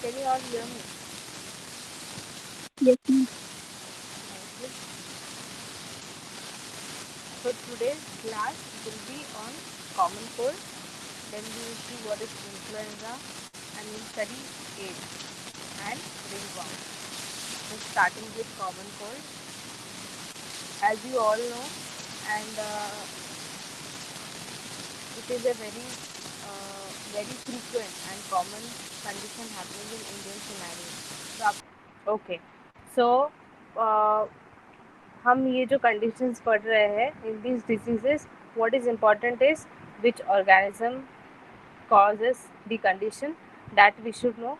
Can you all hear me? Yes, ma'am. Thank you. So today's class will be on common cold. Then we will see what is influenza and we'll study AIDS and ringworm. So starting with common cold, as you all know, and it is a very frequent and common condition happening in Indian scenario. Okay so हम ये जो conditions पढ़ रहे हैं in this diseases what is important is which organism causes the condition that we should know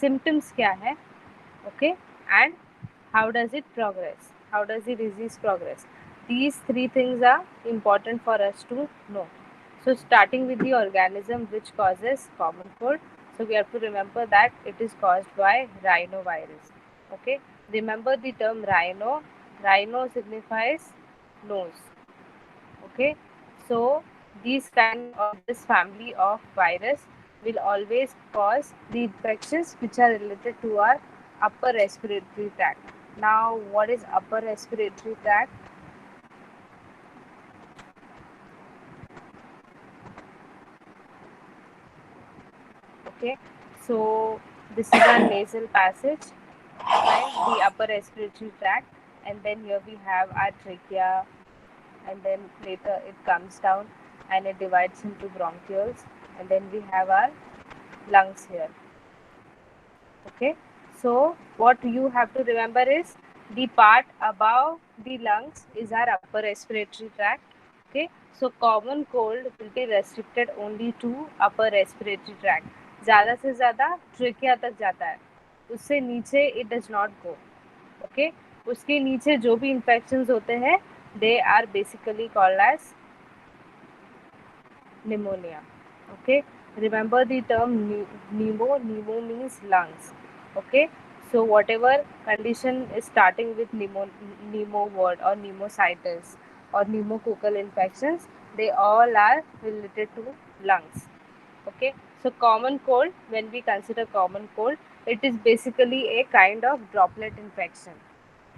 symptoms क्या है okay and how does it progress how does the disease progress these three things are important for us to know. So starting with the organism which causes common cold, so we have to remember that it is caused by rhinovirus. Okay, remember the term rhino. Rhino signifies nose. Okay, so these kind or this family of virus will always cause the infections which are related to our upper respiratory tract. Now what is upper respiratory tract? Okay, so this is our nasal passage, right? The upper respiratory tract, and then here we have our trachea, and then later it comes down and it divides into bronchioles, and then we have our lungs here. Okay, so what you have to remember is the part above the lungs is our upper respiratory tract. Okay, so common cold will be restricted only to upper respiratory tract. ज़्यादा से ज़्यादा trachea तक जाता है, उससे नीचे it does not go. Okay, उसके नीचे जो भी इन्फेक्शंस होते हैं they are basically called as pneumonia. Okay, remember the term pneumo means lungs. Okay, so whatever condition is starting with pneumo word or pneumocystis or pneumococcal infections, they all are related to lungs. Okay, so common cold, when we consider common cold, it is basically a kind of droplet infection.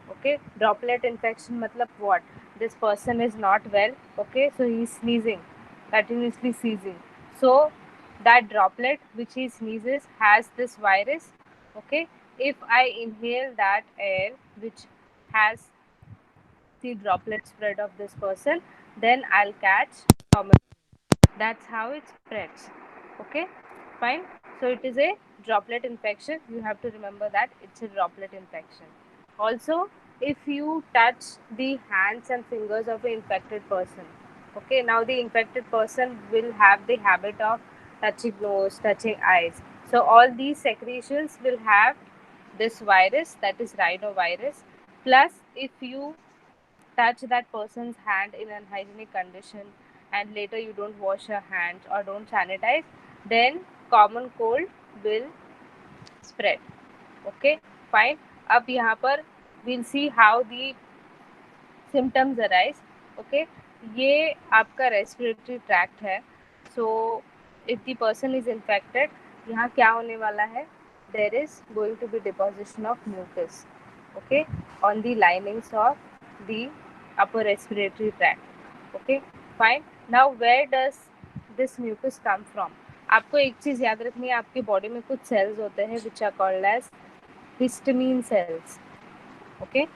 Okay, droplet infection matlab what? This person is not well. Okay, so he is sneezing, continuously sneezing. So that droplet which he sneezes has this virus. Okay, if I inhale that air which has the droplet spread of this person, then I'll catch common. That's how it spreads. Okay, fine. So it is a droplet infection. You have to remember that it's a droplet infection. Also, if you touch the hands and fingers of an infected person, okay, now the infected person will have the habit of touching nose, touching eyes. So all these secretions will have this virus, that is rhinovirus. Plus, if you touch that person's hand in an hygienic condition and later you don't wash your hands or don't sanitize, then common cold will spread. Okay, fine. अब यहाँ पर we'll see how the symptoms arise. Okay, ये आपका respiratory tract है. So if the person is infected, यहाँ क्या होने वाला है? There is going to be deposition of mucus, okay, on the linings of the upper respiratory tract. Okay, fine. Now where does this mucus come from? आपको एक चीज़ याद रखनी है, आपकी बॉडी में कुछ सेल्स होते हैं which are called as histamine cells. Okay,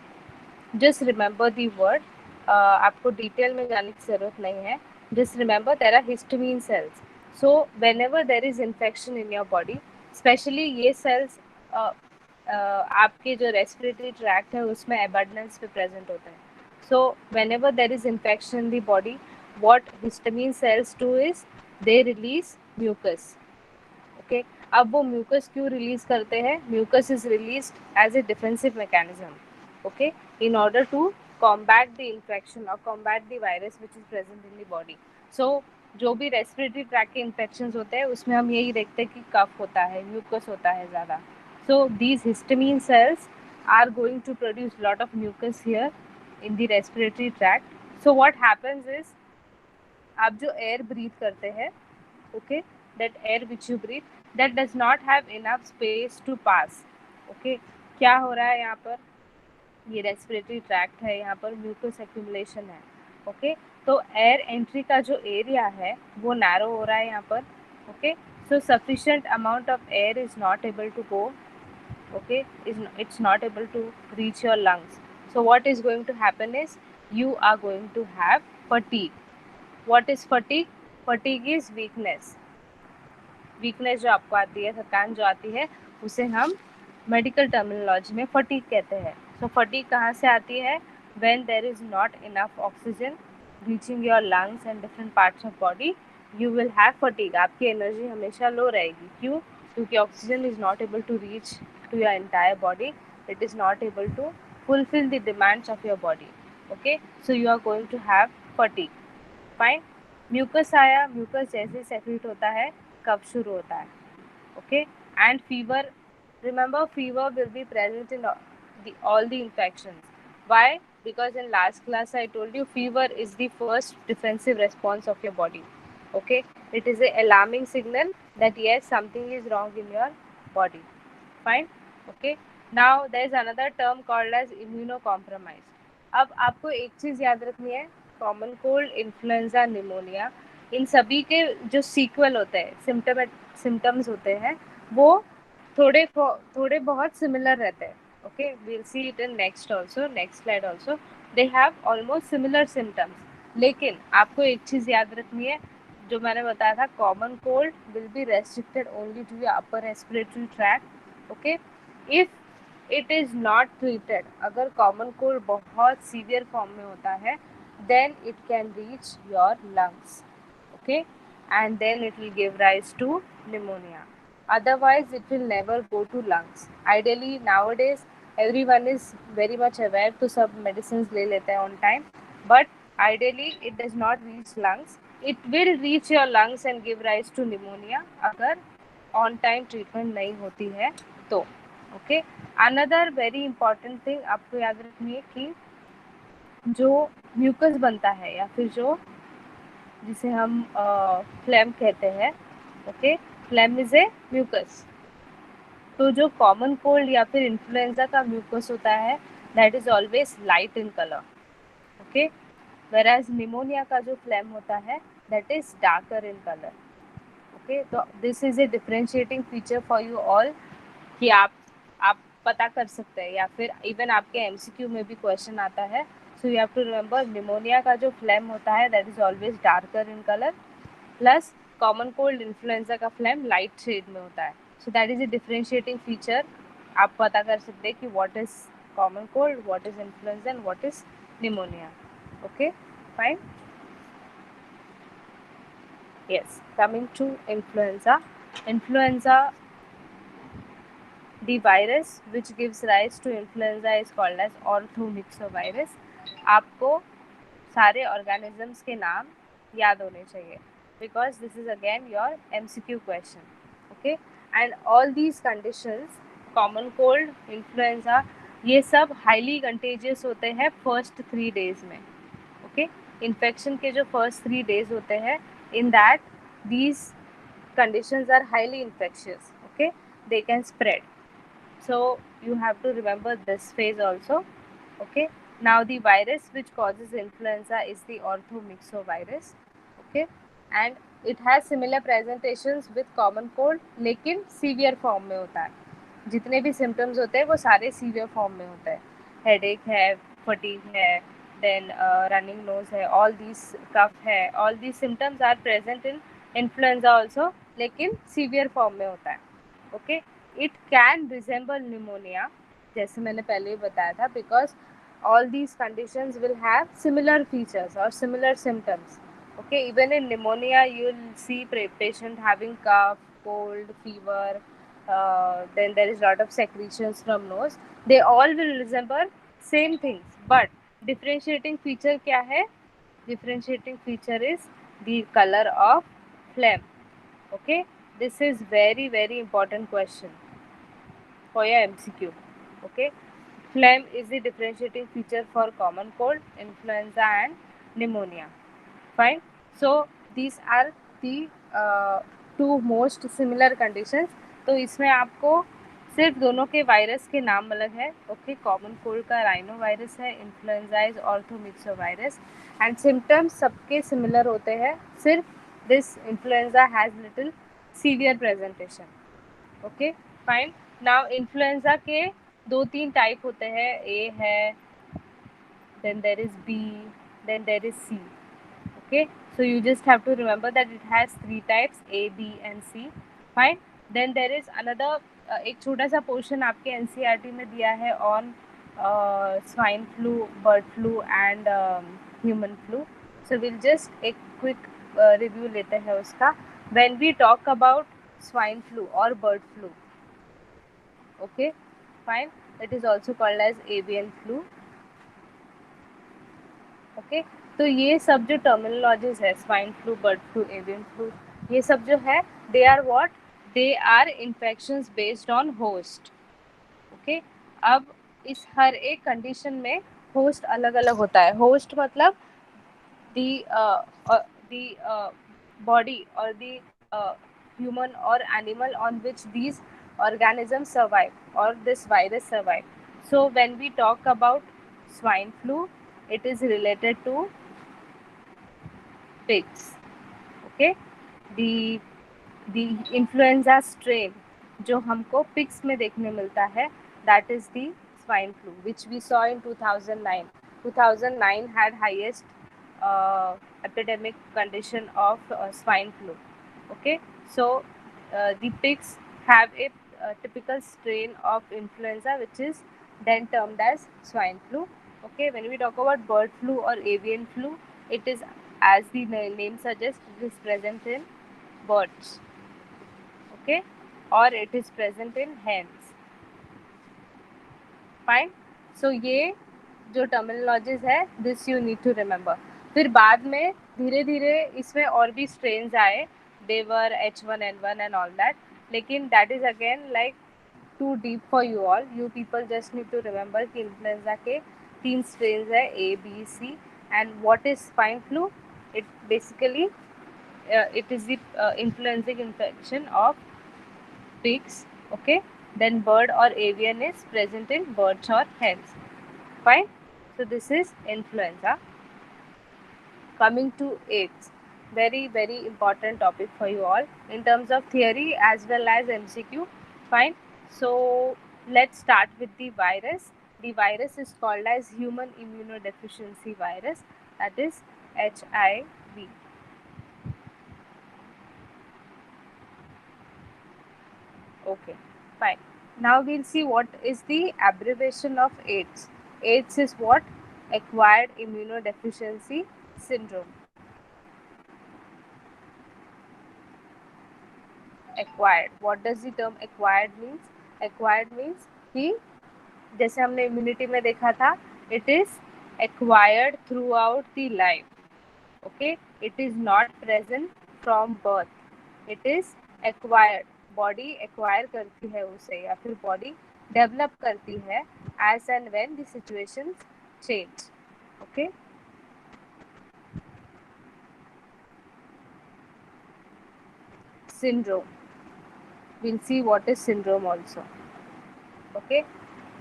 just remember the word. आपको डिटेल में जाने की ज़रूरत नहीं है. Just remember there are histamine cells. So whenever there is infection in your body, especially ये cells आपके जो रेस्पिरेटरी ट्रैक्ट है उसमें एबंडेंस पे प्रेजेंट होते हैं. So whenever there is infection in the body, what histamine cells do is they release mucus. Okay, अब वो म्यूकस क्यों रिलीज करते हैं? Mucus is release as a defensive mechanism. Okay, in order to combat the infection और combat the virus which is present in the body. So जो भी respiratory tract के infection होते हैं उसमें हम यही देखते हैं कि कफ होता है, म्यूकस होता है ज़्यादा. So these histamine cells are going to produce lot of mucus here in the respiratory tract. So what happens is आप जो एयर ब्रीथ करते हैं, okay, that air which you breathe, that does not have enough space to pass. Okay, क्या हो रहा है यहाँ पर, ये रेस्पिरेटरी ट्रैक्ट है, यहाँ पर म्यूकस एक्यूमुलेशन है. ओके, तो एयर एंट्री का जो एरिया है वो नैरो हो रहा है यहाँ पर. Okay, so sufficient amount of air is not able to go. Okay, it's not able to reach your lungs. So what is going to happen is you are going to have fatigue. What is fatigue? Fatigue is weakness. Weakness जो आपको आती है, थकान जो आती है, उसे हम मेडिकल टर्मिनोलॉजी में फटीग कहते हैं. सो फटीग कहाँ से आती है? When there is not enough oxygen reaching your lungs and different parts of body, you will have fatigue. आपकी एनर्जी हमेशा लो रहेगी. क्यों? क्योंकि oxygen is not able to reach to your entire body. It is not able to fulfill the demands of your body. Okay, so you are going to have fatigue. Fine. Mucus आया, mucus जैसे secrete होता है कब शुरू होता है. Okay, and fever. Remember, fever will be present in all the infections. Why? Because in last class I told you fever is the first defensive response of your body. Okay, it is a alarming signal that yes, something is wrong in your body. Fine. Okay, now there is another term called as immunocompromised. अब आपको एक चीज़ याद रखनी है, common cold, influenza, pneumonia, इन सभी के जो sequel होते हैं, सिम्टम्स होते हैं, वो थोड़े बहुत सिमिलर रहते हैं. Okay, we'll see it in next slide also. They have almost similar symptoms. लेकिन आपको एक चीज़ याद रखनी है, जो मैंने बताया था, common cold will be restricted only to your upper respiratory tract. Okay, if it is not treated, अगर कॉमन कोल्ड बहुत सीवियर फॉर्म में होता है, then it can reach your lungs. Okay, and then it will give rise to pneumonia. Otherwise it will never go to lungs. Ideally nowadays everyone is very much aware to सब medicines ले लेते हैं on time, but ideally it does not reach lungs. It will reach your lungs and give rise to pneumonia अगर on time treatment नहीं होती है तो. Okay, another very important thing आपको याद रखनी है कि जो म्यूकस बनता है या फिर जो जिसे हम फ्लेम कहते हैं. Okay, phlegm is a mucus. तो जो कॉमन कोल्ड या फिर इन्फ्लुएंजा का म्यूकस होता है, that is always light in colour. Okay, whereas pneumonia का जो फ्लेम होता है, that is darker in colour. Okay, तो this is a differentiating feature for you all कि आप पता कर सकते हैं, या फिर इवन आपके एमसीक्यू में भी क्वेश्चन आता है. So you have to remember, pneumonia का जो फ्लेम होता है that is always darker in colour, plus common cold, influenza का फ्लेम लाइट शेड में होता है. So that is a differentiating feature. आप पता कर सकते हैं कि what is common cold, what is influenza and what is pneumonia. Okay, fine. Yes, coming to influenza. Influenza, the virus which gives rise to influenza is called as orthomyxovirus. आपको सारे organisms के नाम याद होने चाहिए, because this is again your MCQ question. Okay, and all these conditions, common cold, influenza, ये सब highly contagious होते हैं first 3 days में. Okay, infection के जो first 3 days होते हैं, in that these conditions are highly infectious. Okay, they can spread. So you have to remember this phase also. Okay, now the virus which causes influenza is the orthomyxovirus. Okay, and it has similar presentations with common cold, लेकिन severe form में होता है. जितने भी symptoms होते हैं वो सारे severe form में होते हैं. Headache है, fatigue है, then running nose है, all these, cough है, all these symptoms are present in influenza also, लेकिन severe form में होता है. Okay, it can resemble pneumonia, जैसे मैंने पहले ही बताया था, because all these conditions will have similar features or similar symptoms. Okay, even in pneumonia you will see patient having cough, cold, fever, then there is lot of secretions from nose. They all will resemble same things, but differentiating feature क्या है? Differentiating feature is the color of phlegm. Okay, this is very important question for your MCQ. Okay, phlegm is the differentiating feature for common cold, influenza and pneumonia. Fine. So these are the two most similar conditions. तो इसमें आपको सिर्फ दोनों के virus के नाम अलग है। ओके, कॉमन कोल्ड का राइनो वायरस है, इन्फ्लुएंजा इज ऑर्थोमिक्सोवायरस, एंड सिम्टम्स सबके सिमिलर होते हैं, सिर्फ this influenza has little severe presentation. Okay fine. Now influenza के 2-3 टाइप होते हैं, ए है, then there is B, then there is C. Okay, so you just have to remember that it has 3 types, A, B and C. Fine. Then there is another एक छोटा सा portion आपके NCERT में दिया है on swine flu, bird flu and human flu. So will just एक quick review लेते हैं उसका। When we talk about swine flu और bird flu, okay fine, it is also called as avian flu. Okay, तो ये सब जो terminologies है, swine flu, bird flu, avian flu, ये सब जो है, they are what, they are infections based on host. Okay, अब इस हर एक कंडीशन में होस्ट अलग अलग होता है। होस्ट मतलब the body or the human or animal on which these organisms survive or this virus survive. So when we talk about swine flu, it is related to pigs. Okay, the influenza strain जो हमको pigs में देखने मिलता है, that is the swine flu which we saw in 2009। 2009 had highest epidemic condition of swine flu. Okay, so the pigs have a typical strain of influenza which is then termed as swine flu. Okay, when we talk about bird flu or avian flu, it is, as the name suggests, it is present in birds. Okay, or it is present in hens. Fine. So ये जो terminologies है, this you need to remember. फिर बाद में धीरे धीरे इसमें और भी स्ट्रेन्स आए, there were H1N1 and all that, लेकिन that is again like too deep for you all. You people just need to remember कि इन्फ्लुएंजा के 3 स्ट्रेन्स है, A, B, C, and what is swine flu. It basically it is the influenza infection of pigs. Okay, then bird or avian is present in birds or hens. Fine. So this is influenza. Coming to AIDS, very important topic for you all in terms of theory as well as MCQ. Fine. So let's start with the virus. The virus is called as human immunodeficiency virus, that is HIV. Okay, fine. Now we'll see what is the abbreviation of AIDS. AIDS is what? Acquired immunodeficiency syndrome. Acquired. What does the term acquired means? Acquired means कि जैसे हमने immunity में देखा था, it is acquired throughout the life. Okay, it is not present from birth. It is acquired. Body acquire करती है उसे या फिर बॉडी डेवलप करती है age and when the situations change. Okay, syndrome, we'll see what is syndrome also. Okay,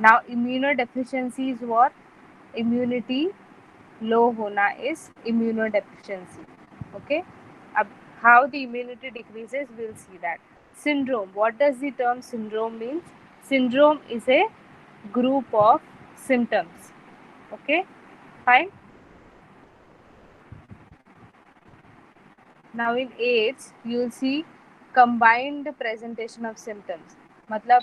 now immunodeficiency is what? Immunity लो होना is immunodeficiency. Okay, अब how the immunity decreases, we'll see that. Syndrome, what does the term syndrome means? Syndrome is a group of symptoms. Okay, fine. Now in AIDS you will see combined presentation of symptoms. मतलब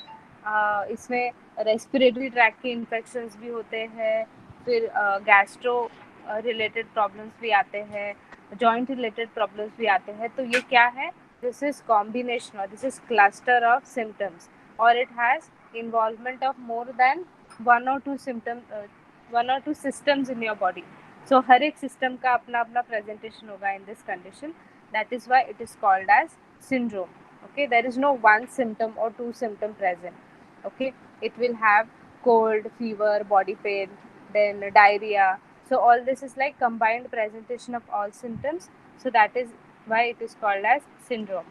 इसमें respiratory tract के infections भी होते हैं, फिर gastro related problems भी आते हैं, जॉइंट रिलेटेड प्रॉब्लम्स भी आते हैं. तो ये क्या है? दिस इज कॉम्बिनेशन और this is cluster of symptoms, और it has involvement of more than one or two systems in your body. So हर एक सिस्टम का अपना अपना प्रेजेंटेशन होगा in this condition. That is why it is called as syndrome. Okay, there is no one symptom or two symptom present. Okay, it will have cold, fever, body pain, then diarrhea. So all this is like combined presentation of all symptoms. So that is why it is called as syndrome.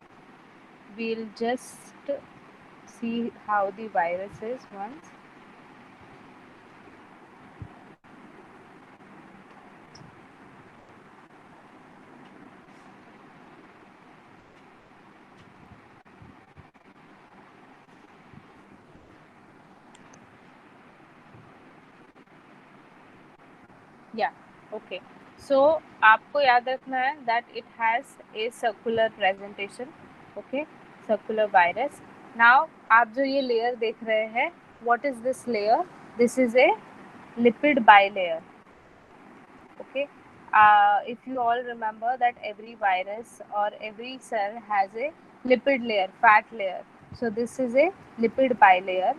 we'll just see how the virus is once. Yeah, okay. So आपको याद रखना है that it has a circular presentation. Okay, circular virus. Now आप जो ये layer देख रहे हैं, what is this layer? This is a lipid bilayer. Okay, if you all remember that every virus or every cell has a lipid layer, fat layer. So this is a lipid bilayer.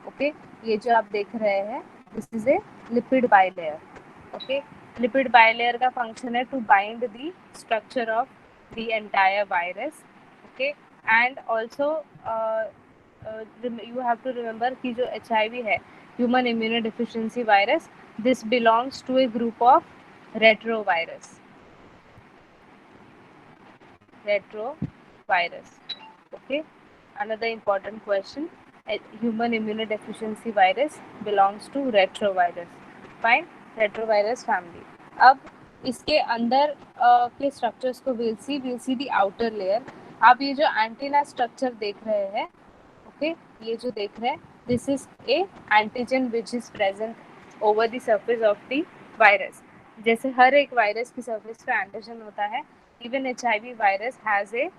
Okay, ये जो आप देख रहे हैं this is a lipid bilayer. Okay, lipid bilayer का function है to bind the structure of the entire virus. Okay, and also you have to remember कि जो HIV है, human immunodeficiency virus, this belongs to a group of retrovirus. Retrovirus. Okay, another important question. A human immunodeficiency virus belongs to retrovirus. Fine, retrovirus family. अब इसके अंदर के structures को we'll see the outer layer. आप ये जो antenna structure देख रहे हैं, ओके, ये जो देख रहे हैं, this is A antigen which is present over the surface of the virus. जैसे हर एक वायरस की सर्फेस पे एंटीजन होता है, even HIV virus has a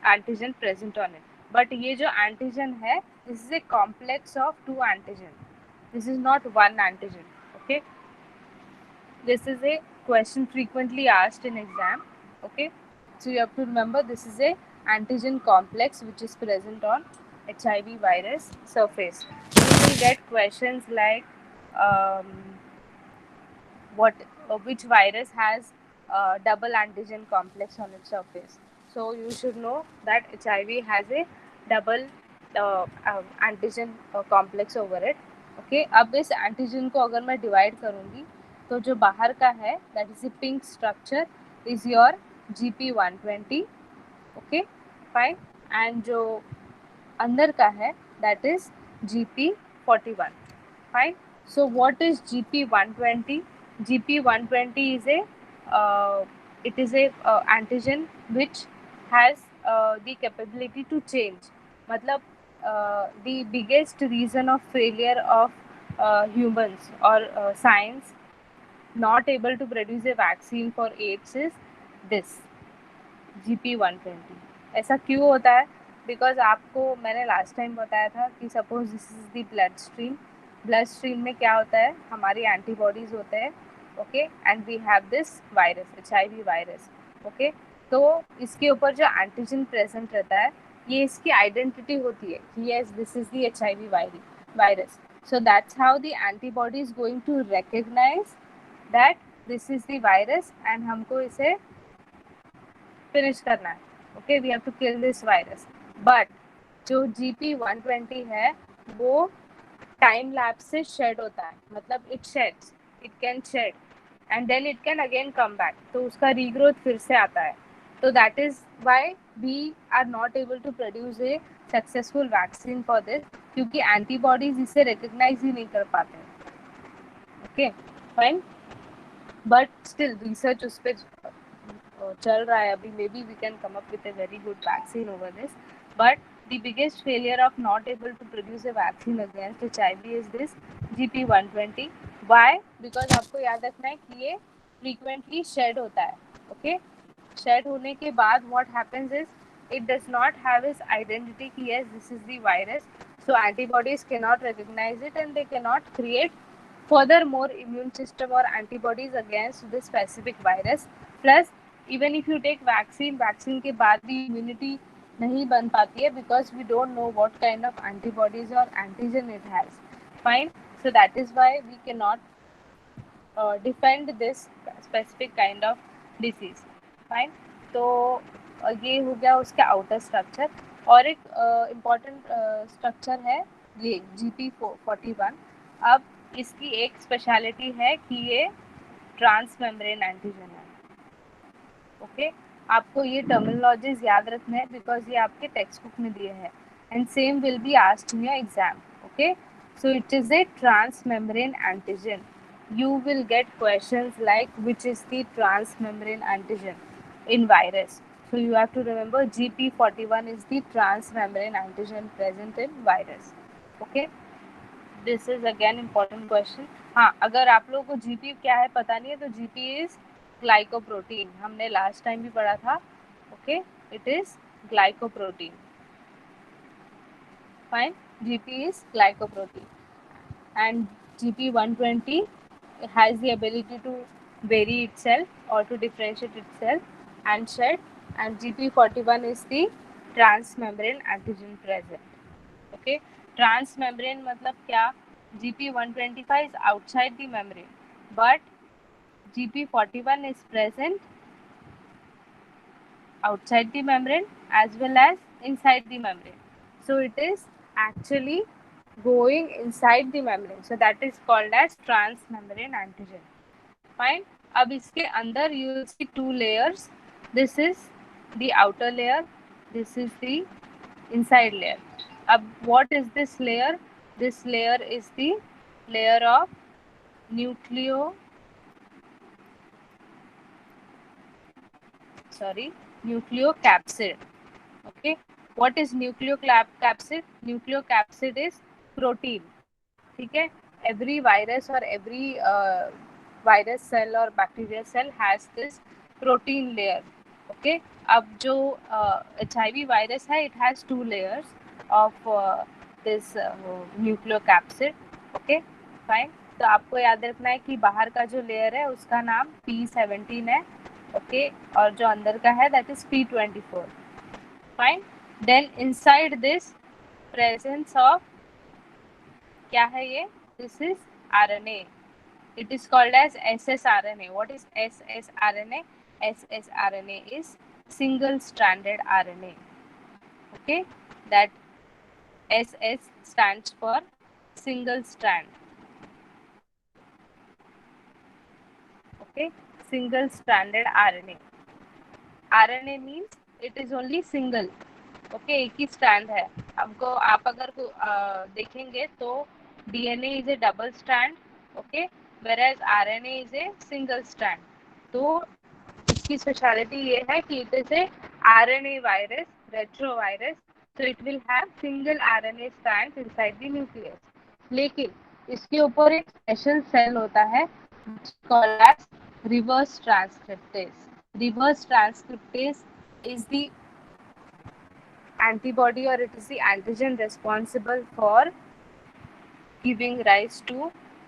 antigen present on it. But ये जो एंटीजन है, this is a complex of two antigen. This is not one antigen. Okay, this is a question frequently asked in exam. Okay, so you have to remember this is a antigen complex which is present on HIV virus surface. You will get questions like um, what which virus has double antigen complex on its surface. So you should know that HIV has a double antigen complex over it. Okay, अब इस antigen को अगर मैं divide करूँगी तो जो बाहर का है that is A pink structure is your GP120. Okay, fine. And जो अंदर का है that is GP41. Fine. So what is GP120? GP120 is a it is a antigen which has the capability to change. मतलब the biggest reason of failure of humans or science not able to produce a vaccine for AIDS is this GP120. ऐसा क्यों होता है? Because आपको मैंने last time बताया था कि suppose this is the blood stream में क्या होता है, हमारी एंटीबॉडीज होते हैं. Okay, and we have this virus, HIV virus. Okay, तो इसके ऊपर जो एंटीजन प्रेजेंट रहता है, ये इसकी आइडेंटिटी होती है कि yes this is the HIV virus. So that's how the antibody is going to recognise that this is the virus and हमको इसे फिनिश करना है. Okay, we have to kill this virus. But जो GP120 है वो time lapse से shade होता है. मतलब it sheds, it can shed and then it can again come back. तो उसका रीग्रोथ फिर से आता है. तो that is why we are not able to produce a successful vaccine for this, क्योंकि एंटीबॉडीज इसे रिकग्नाइज ही नहीं कर पाते. Okay, fine. But still research उस पर चल रहा है अभी. Maybe we can come up with a very good vaccine over this. But the biggest failure of not able to produce a vaccine against HIV is this GP120. Why? Because आपको याद रखना है कि ये frequently shade होता है. Okay, shade होने के बाद what happens is it does not have its identity कि yes this is the virus, so antibodies cannot recognize it and they cannot create furthermore immune system or antibodies against this specific virus. Plus even if you take vaccine के बाद भी immunity नहीं बन पाती है because we don't know what kind of antibodies or antigen it has. Fine, so that is why we cannot defend this specific kind of disease. Fine, तो ये हो गया उसका आउटर स्ट्रक्चर. और एक इम्पॉर्टेंट स्ट्रक्चर है ये GP41. अब इसकी एक स्पेशलिटी है कि ये ट्रांस मेम्ब्रेन एंटीजन है. ओके, आपको ये टर्मिनोलॉजीज याद रखना है बिकॉज ये आपके टेक्स्ट बुक में दिए हैं and same will be asked in your exam. Okay, so it is a transmembrane antigen. You will get questions like which is the transmembrane antigen in virus. So you have to remember GP41 is the transmembrane antigen present in virus. Okay, this is again important question. हाँ, अगर आप लोगों को GP क्या है पता नहीं है तो जीपी इज ग्लाइकोप्रोटीन, हमने लास्ट टाइम भी पढ़ा था. Okay, it is glycoprotein. Fine, GP is glycoprotein and GP120 has the ability to vary itself or to differentiate itself and shed, and GP41 is the transmembrane antigen present. Okay, transmembrane मतलब क्या? GP125 is outside the membrane but GP41 is present outside the membrane as well as inside the membrane. So it is actually going inside the membrane. So that is called as transmembrane antigen. Fine. अब इसके अंदर you will see two layers. This is the outer layer. This is the inside layer. अब what is this layer? This layer is the layer of nucleocapsid. Okay, what is nucleocapsid? Nucleocapsid is protein. ठीक है, every virus or every virus cell or bacteria cell has this protein layer. Okay, अब जो HIV virus है, it has two layers of this nucleocapsid. Okay, fine. तो आपको याद रखना है कि बाहर का जो लेयर है उसका नाम P17 है. ओके, और जो अंदर का है that is P24. Fine. Then inside this presence of क्या है ये? This is RNA. It is called as ssRNA. What is ssRNA? ssRNA is single-stranded RNA. Okay, that SS stands for single strand. Okay, single-stranded RNA. RNA means it is only single. Okay, एक ही strand है. आपको आप अगर देखेंगे तो DNA is a double strand. Okay, whereas RNA is a single strand. तो इसकी speciality ये है कि it is a RNA virus, retrovirus. तो it will have single RNA strand inside the nucleus. लेकिन इसके ऊपर एक स्पेशल सेल होता है called as reverse transcriptase. Reverse transcriptase is the antibody or it is the antigen responsible for giving rise to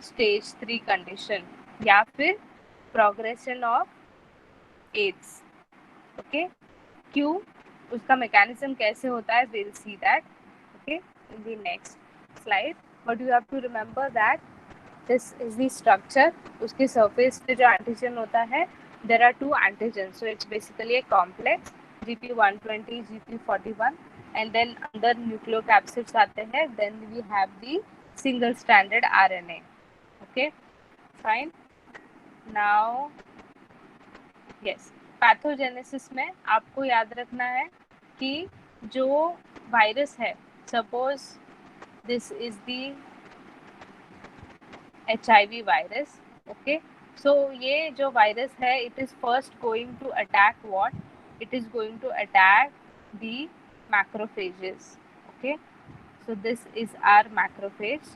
stage 3 condition या फिर progression of AIDS. Okay, क्यों, उसका mechanism कैसे होता है, we'll see that. Okay, in the next slide. But you have to remember that this is the structure. उसके surface पे जो antigen होता है, there are two antigens. So it's basically a complex GP120, GP41, and then under nucleocapsids आते हैं. Then we have the single-stranded RNA. Okay, fine. Now, yes, pathogenesis में आपको याद रखना है कि जो वायरस है, suppose this is the HIV virus. Okay, so ये जो वायरस है, it is first going to attack what? It is going to attack the macrophages. Okay, so this is our macrophage.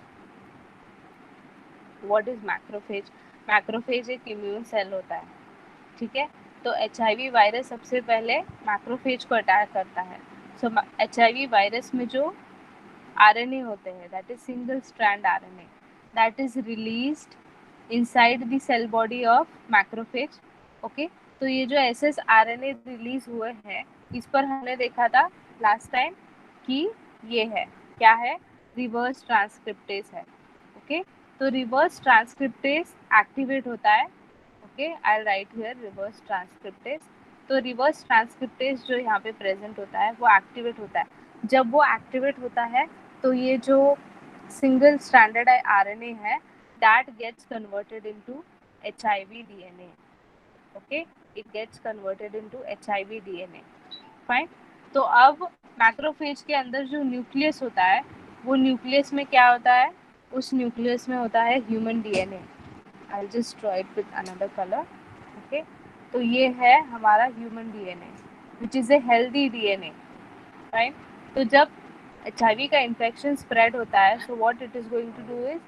What is macrophage? Macrophage एक immune cell होता है. ठीक है, तो HIV virus सबसे पहले मैक्रोफेज को अटैक करता है. सो HIV वायरस में जो RNA होते हैं, that is single strand RNA, that is released inside the cell body of macrophage. Okay, तो ये जो ssRNA रिलीज हुए हैं, इस पर हमने देखा था लास्ट टाइम कि ये है, क्या है? रिवर्स ट्रांसक्रिप्टेज है. ओके, तो रिवर्स ट्रांसक्रिप्टेज एक्टिवेट होता है. Okay, I right here reverse transcriptase. तो रिवर्स ट्रांसक्रिप्टेज जो यहाँ पे प्रेजेंट होता है वो एक्टिवेट होता है. जब वो एक्टिवेट होता है तो ये जो सिंगल स्ट्रैंडेड RNA है, that gets converted into HIV DNA. Okay, it gets converted into HIV DNA. Fine. तो अब मैक्रोफेज के अंदर जो न्यूक्लियस होता है, वो न्यूक्लियस में क्या होता है? उस न्यूक्लियस में होता है human DNA. I just draw it with another colour. Okay, तो ये है हमारा human DNA, which is a healthy DNA. Right. तो जब HIV का इन्फेक्शन स्प्रेड होता है, so what it is going to do is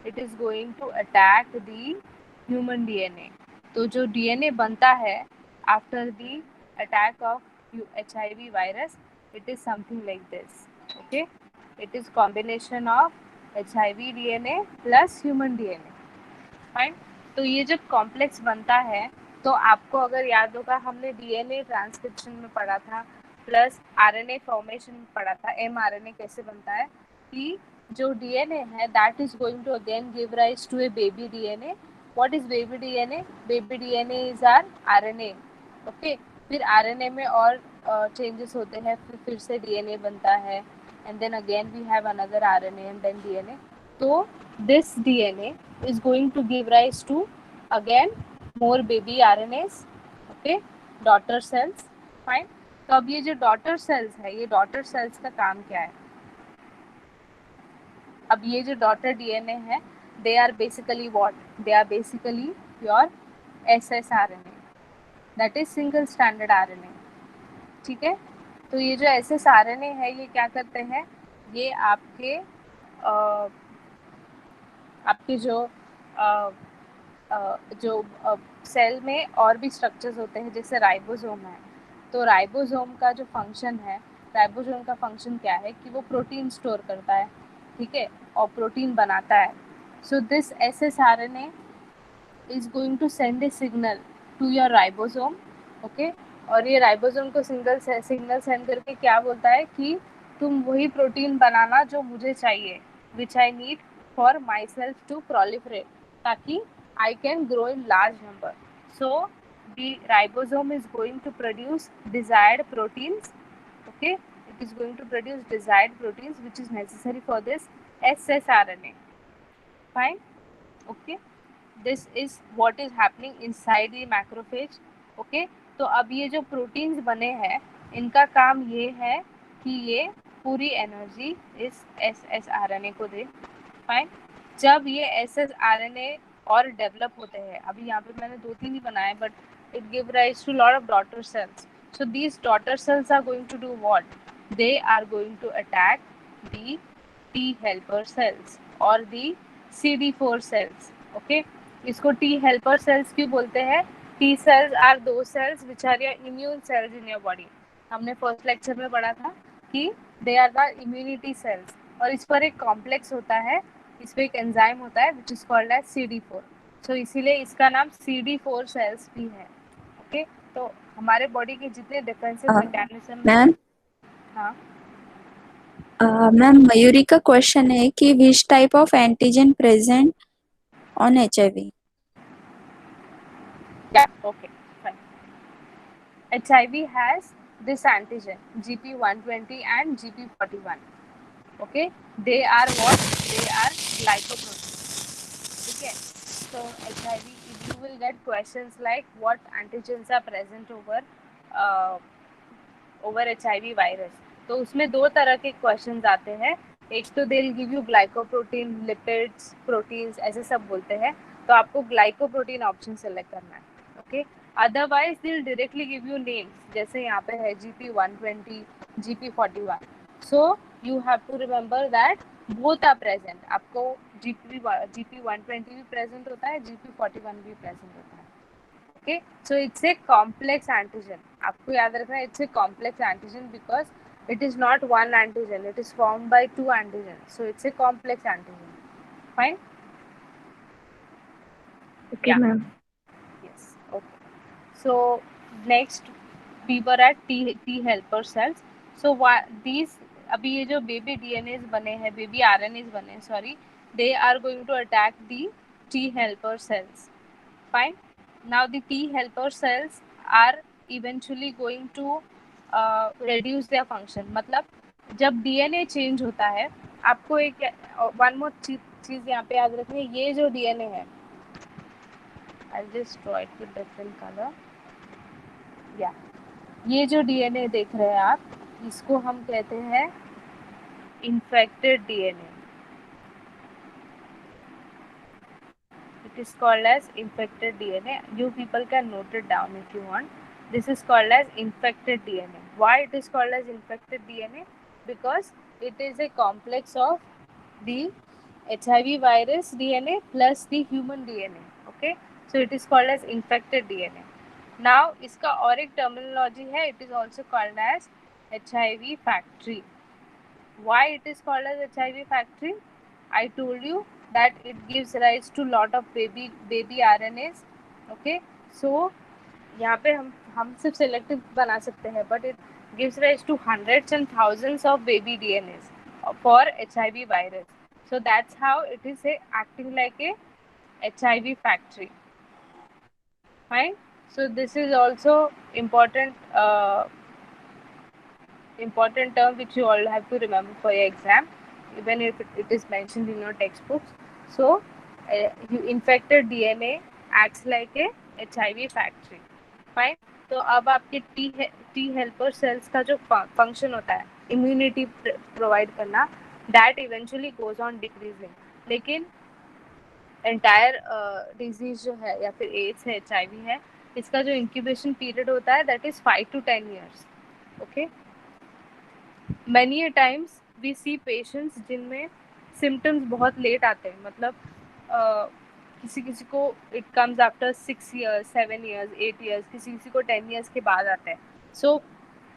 it is going to attack the human DNA. तो जो DNA बनता है after the attack of HIV virus, it is something like this. Okay, it is combination of HIV DNA plus human DNA. Fine. तो ये जब complex बनता है, तो आपको अगर याद होगा, हमने DNA ट्रांसक्रिप्शन में पढ़ा था, प्लस RNA फॉर्मेशन में पढ़ा था, mRNA कैसे बनता है, कि जो DNA है that is going to again give rise to a baby DNA. What is baby DNA? Baby DNA is our RNA. Okay, फिर RNA में और चेंजेस होते हैं, फिर से DNA बनता है, and then again we have another RNA and then DNA. तो this DNA is going to give rise to again more baby RNAs. Okay, daughter cells. Fine. तो अब ये जो डॉटर सेल्स है, ये डॉटर सेल्स का काम क्या है? अब ये जो डॉटर DNA है, they are basically what? They are basically your ssRNA, that is single stranded RNA. ठीक है. तो ये जो ssRNA है, ये क्या करते हैं? ये आपके जो सेल में और भी स्ट्रक्चर्स होते हैं, जैसे राइबोसोम है. तो राइबोसोम का जो फंक्शन है, राइबोसोम का फंक्शन क्या है कि वो प्रोटीन स्टोर करता है, ठीक है, और प्रोटीन बनाता है. So this ssRNA is going to send a signal to your ribosome. Okay, और ये राइबोसोम को सिग्नल सेंड करके क्या बोलता है कि तुम वही प्रोटीन बनाना जो मुझे चाहिए, which I need for myself to proliferate, ताकि I can grow in large number. So the ribosome is going to produce desired proteins. Okay, it is going to produce desired proteins which is necessary for this ssRNA. Fine. Okay, this is what is happening inside the macrophage. Okay, तो अब ये जो proteins बने हैं, इनका काम ये है कि ये पूरी एनर्जी इस ssRNA को दे. फाइन. जब ये ssRNA और डेवलप होते हैं, अभी यहाँ पे मैंने 2-3 ही बनाए, but it give rise to lot of daughter cells. So these daughter cells are going to do what? They are going to attack the T helper cells और दी CD4 cells. Okay, इसको T helper cells क्यों बोलते हैं? T cells are those cells which are your immune cells in your body. हमने first lecture में पढ़ा था कि they are the immunity cells, और इस पर एक कॉम्प्लेक्स होता है, इस पर एक एंजाइम होता है which is called as CD4. So इसीलिए इसका नाम CD4 cells भी है. ओके, तो हमारे बॉडी के जितने डिफेंसिव मैकेनिज्म है. हाँ मैम, मयूरी का क्वेश्चन है कि which type of antigen present on HIV? Yeah, okay, fine. HIV has this antigen GP120 and GP41. Okay, they are what? They are glycoproteins. Okay, so HIV, you will get questions like what antigens are present over HIV virus. तो उसमें दो तरह के questions आते हैं. एक तो they will give you glycoprotein, lipids, proteins, ऐसे सब बोलते हैं. तो आपको ग्लाइकोप्रोटीन ऑप्शन सेलेक्ट करना है. Okay, otherwise they will directly give you names, जैसे यहाँ पे है GP120, GP41. So you have to remember that both are present. आपको GP120 भी प्रेजेंट होता है, GP41 भी प्रेजेंट होता है. Okay, so it's a complex antigen. आपको याद रखना है, it's a complex antigen because it is not one antigen, it is formed by 2 antigens, so it's a complex antigen. Fine. Okay, Yeah, ma'am. yes, okay. So next we were at T helper cells. So these, अभी ये जो baby DNAs बने हैं, baby RNAs बने हैं, sorry, they are going to attack the T helper cells. Fine. Now the T helper cells are eventually going to reduce their function. मतलब जब DNA change होता है, आपको एक वन मोर चीज यहाँ पे याद रखनी है. ये जो DNA है, आई just draw it with different colour. या ये जो डीएनए देख रहे हैं आप, इसको हम कहते हैं infected DNA. It is called as infected DNA. You people can note it down if you want. This is called as infected DNA. Why it is called as infected DNA? Because it is a complex of the HIV virus DNA plus the human DNA. Okay, so it is called as infected DNA. Now इसका और एक terminology है, it is also called as HIV factory. Why it is called as HIV factory? I told you that it gives rise to lot of baby RNAs. Okay, so यहाँ पे हम सिर्फ selective बना सकते हैं, but it gives rise to hundreds and thousands of baby DNAs for HIV virus. So that's how it is acting like a HIV factory. Fine. So this is also important term which you all have to remember for your exam, even if it is mentioned in your textbooks. So infected DNA acts like a HIV factory. Fine. तो अब आपके T helper cells का जो function होता है immunity provide करना, that eventually goes on decreasing. लेकिन entire disease जो है या फिर एड्स है, HIV है, इसका जो इंक्यूबेशन पीरियड होता है that is 5 to 10 years. Okay, many times we see patients जिनमें सिम्टम्स बहुत लेट आते हैं, मतलब किसी किसी को it comes after 6 years, 7 years, 8 years, किसी किसी को 10 years के बाद आता है. So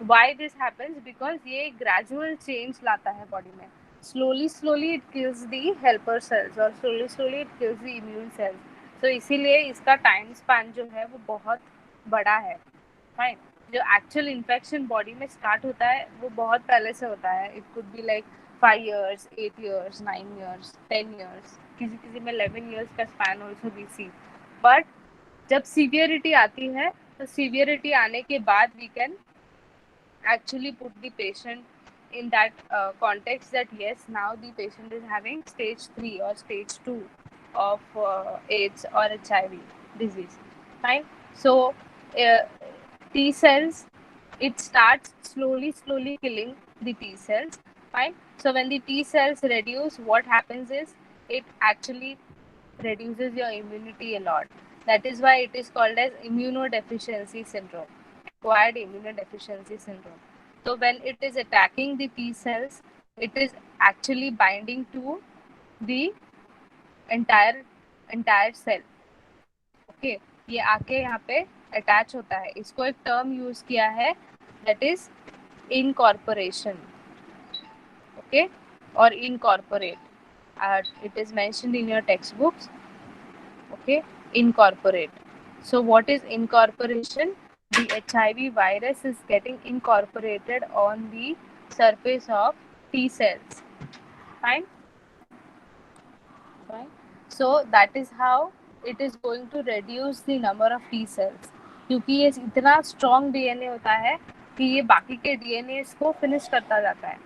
why this happens? Because ये ग्रेजुअल चेंज लाता है बॉडी में. Slowly it kills the helper cells और slowly it kills the immune cells. तो इसीलिए इसका टाइम स्पैन जो है वो बहुत बड़ा है. फाइन. जो एक्चुअल इन्फेक्शन बॉडी में स्टार्ट होता है वो बहुत पहले से होता है. It could be like 5 years, 8 years, 9 years, 10 years, किसी किसी में 11 years का span also we see. But जब सीवियरिटी आती है तो सीवियरिटी आने के बाद we can actually put the patient in that context that yes, now the patient is having stage 3 or stage 2 of AIDS or HIV disease. Fine. So uh, T cells, it starts slowly killing the T cells. Fine. So when the T cells reduce, what happens is it actually reduces your immunity a lot. That is why it is called as immunodeficiency syndrome, acquired immunodeficiency syndrome. So when it is attacking the T cells, it is actually binding to the entire cell. Okay, ये आके यहाँ पे attach होता है. इसको एक term use किया है दैट इज इनकॉर्पोरेशन. ओके, और incorporate. It is mentioned in your textbooks. Okay, incorporate. So what is incorporation? The HIV virus is getting incorporated on the surface of T cells. Fine. Fine. So that is how it is going to reduce the number of T cells. क्योंकि ये इतना strong DNA होता है कि ये बाकी के DNA को फिनिश करता जाता है.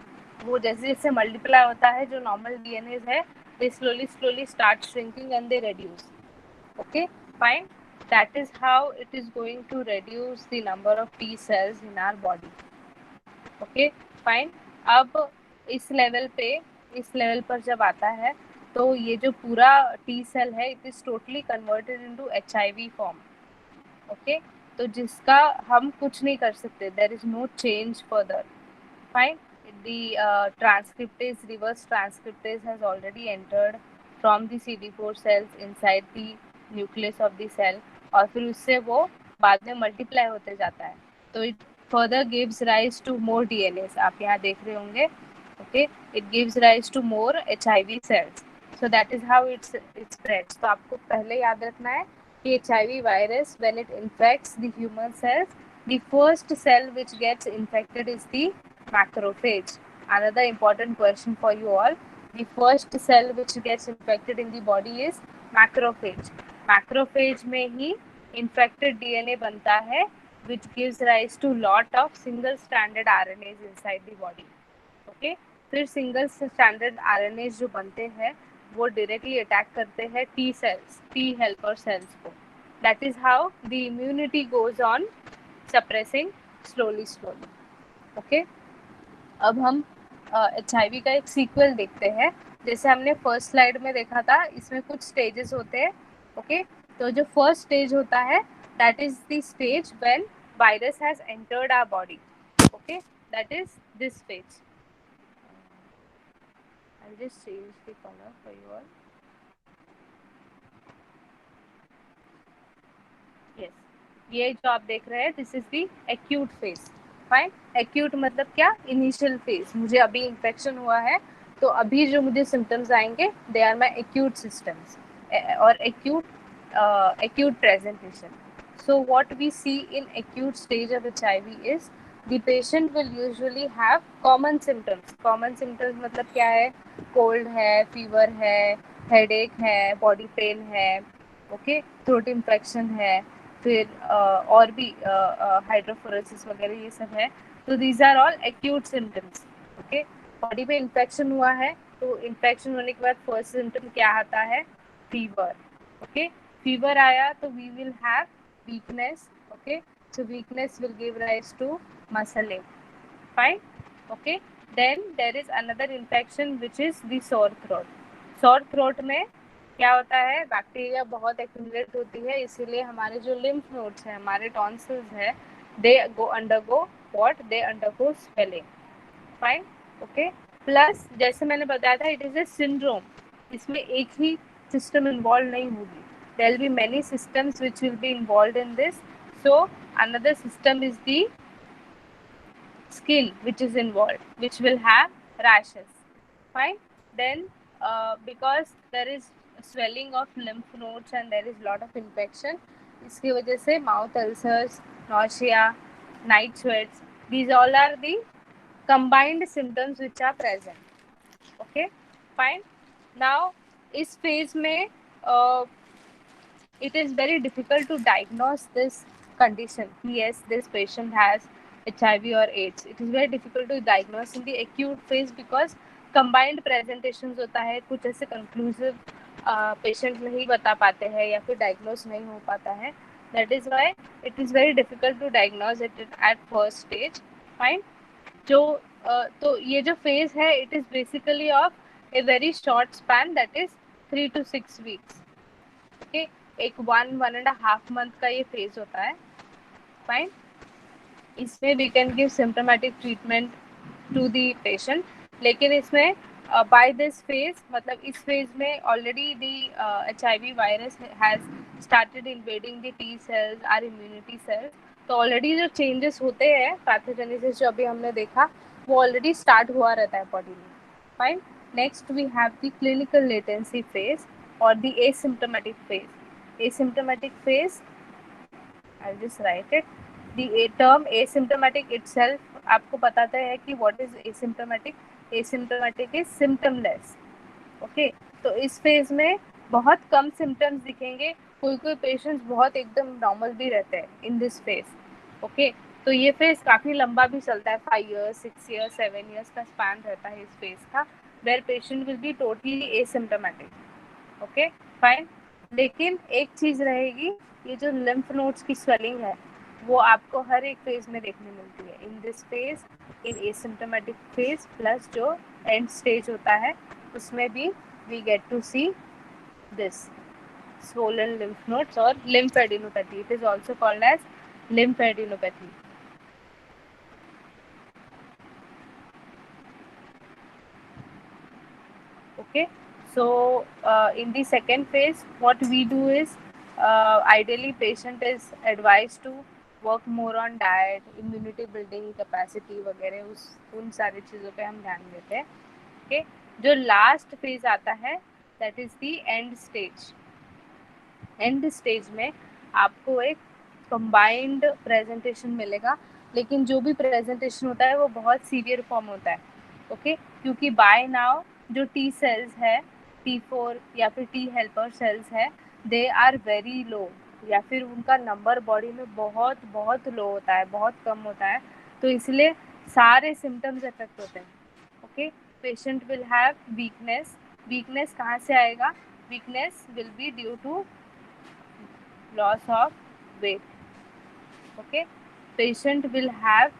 वो जैसे जैसे मल्टीप्लाई होता है, जो नॉर्मल DNA है, they slowly start shrinking and they reduce. Okay, fine. That is how it is going to reduce the number of T cells in our body. Okay, fine. अब इस लेवल पर जब आता है तो ये जो पूरा T सेल है it is totally converted into HIV form. Okay, तो जिसका हम कुछ नहीं कर सकते. There is no change further. Fine. The transcriptase, reverse transcriptase has already entered from the CD4 cells inside the nucleus of the cell, और फिर उससे वो बाद में मल्टीप्लाई होते जाता है. तो it further gives rise to more DNAs. आप यहाँ देख रहे होंगे. Okay, it gives rise to more HIV cells. So that is how it spreads. तो आपको पहले याद रखना है कि HIV virus when it infects the human cells, the first cell which gets infected is the macrophage. Another important question for you all. The first cell which gets infected in the body is macrophage. Macrophage में ही infected DNA बनता है which gives rise to lot of single stranded RNAs inside the body. Okay? फिर single standard RNAs जो बनते हैं वो directly attack करते हैं T cells, T helper cells को. That is how the immunity goes on suppressing slowly. Okay. अब हम HIV का एक सीक्वल देखते हैं. जैसे हमने फर्स्ट स्लाइड में देखा था, इसमें कुछ स्टेजेस होते हैं. ओके, तो जो फर्स्ट स्टेज होता है, that is the stage when virus has entered our body. Okay, that is this phase. I'll just change the color for you all. Yes, ये जो आप देख रहे हैं, this is the acute phase. Fine. Acute मतलब क्या? Initial phase. मुझे अभी इन्फेक्शन हुआ है, तो अभी जो मुझे सिम्टम्स आएंगे, they are my acute systems और acute presentation. So what we see in acute stage of HIV is the patient will usually have common symptoms. Common symptoms मतलब क्या है? कोल्ड है, फीवर है, हेडेक है, बॉडी पेन है, okay, throat infection है, फिर और भी हाइड्रोफोरेसिस वगैरह ये सब है. तो these are all acute symptoms. Okay, body पे इन्फेक्शन हुआ है, तो इन्फेक्शन होने के बाद फर्स्ट सिम्टम क्या आता है? फीवर. ओके, फीवर आया तो we will have weakness. Okay, so weakness will give rise to muscle ache. Fine. Okay, then there is another infection which is the sore throat. Sore throat में क्या होता है? Bacteria बहुत accumulate होती है, इसीलिए हमारे जो लिम्फ नोड्स हैं, हमारे टॉन्सिल्स है, they go undergo what? They undergo swelling. Fine. Okay, plus जैसे मैंने बताया था, इट इज ए सिंड्रोम. इसमें एक ही सिस्टम इन्वॉल्व नहीं होगी. there will be many systems which will be involved in this. So another system is the skin which is involved, which will have rashes. Fine. Then because there is swelling of lymph nodes and there is lot of infection, इसकी वजह से mouth ulcers, nausea, night sweats, these all are the combined symptoms which are present. Okay, fine. Now इस phase में it is very difficult to diagnose this condition. Yes, this patient has HIV or AIDS. It is very difficult to diagnose in the acute phase because combined presentations होता है, कुछ ऐसे conclusive patient नहीं बता पाते हैं या फिर diagnose नहीं हो पाता है. That is why it is very difficult to diagnose it at first stage. Fine. जो तो ये जो phase है, it is basically of a very short span, that is 3 to 6 weeks. Okay, एक 1.5 month का ये फेज होता है. फाइन. इसमें we can give symptomatic treatment to the patient. लेकिन इसमें बाय दिस फेज, मतलब इस फेज में already the HIV virus has started invading the T cells, or immunity cells. तो ऑलरेडी जो चेंजेस होते हैं, पैथोजेनेसिस जो अभी हमने देखा, वो ऑलरेडी स्टार्ट हुआ रहता है बॉडी में. Fine. Next we have the clinical latency phase or the asymptomatic phase. Asymptomatic phase, I'll just write it. The term asymptomatic itself आपको बताता है कि what is asymptomatic. Asymptomatic is symptomless. Okay, तो इस फेज में बहुत कम symptoms दिखेंगे. कोई पेशेंट्स बहुत एकदम नॉर्मल भी रहते हैं इन दिस फेज. ओके, तो ये फेज काफ़ी लंबा भी चलता है. 5 years, 6 years, 7 years का स्पैन रहता है इस फेज का, where patient will be totally asymptomatic. Okay, fine. लेकिन एक चीज रहेगी, ये जो लिम्फ नोड्स की स्वेलिंग है, वो आपको हर एक फेज में देखने मिलती है. In this phase, in asymptomatic phase, plus जो एंड स्टेज होता है, उसमें भी we get to see this swollen lymph nodes or lymphadenopathy. It is also called as lymphadenopathy. Okay, so in the second phase, what we do is ideally patient is advised to work more on diet, immunity building capacity वगैरह, उन सारी चीज़ों पे हम ध्यान देते हैं. Okay, जो लास्ट फेज आता है, that is the end stage. And stage में आपको एक कंबाइंड प्रेजेंटेशन मिलेगा, लेकिन जो भी प्रेजेंटेशन होता है वो बहुत सीवियर फॉर्म होता है. ओके, क्योंकि बाय नाउ जो T सेल्स है, T4 या फिर T हेल्पर सेल्स है, दे आर वेरी लो, या फिर उनका नंबर बॉडी में बहुत बहुत लो होता है, बहुत कम होता है. तो इसलिए सारे सिम्टम्स इफेक्ट होते हैं. Okay, patient will have weakness. Weakness कहाँ से आएगा? Weakness will be due to loss of weight. Okay, patient will have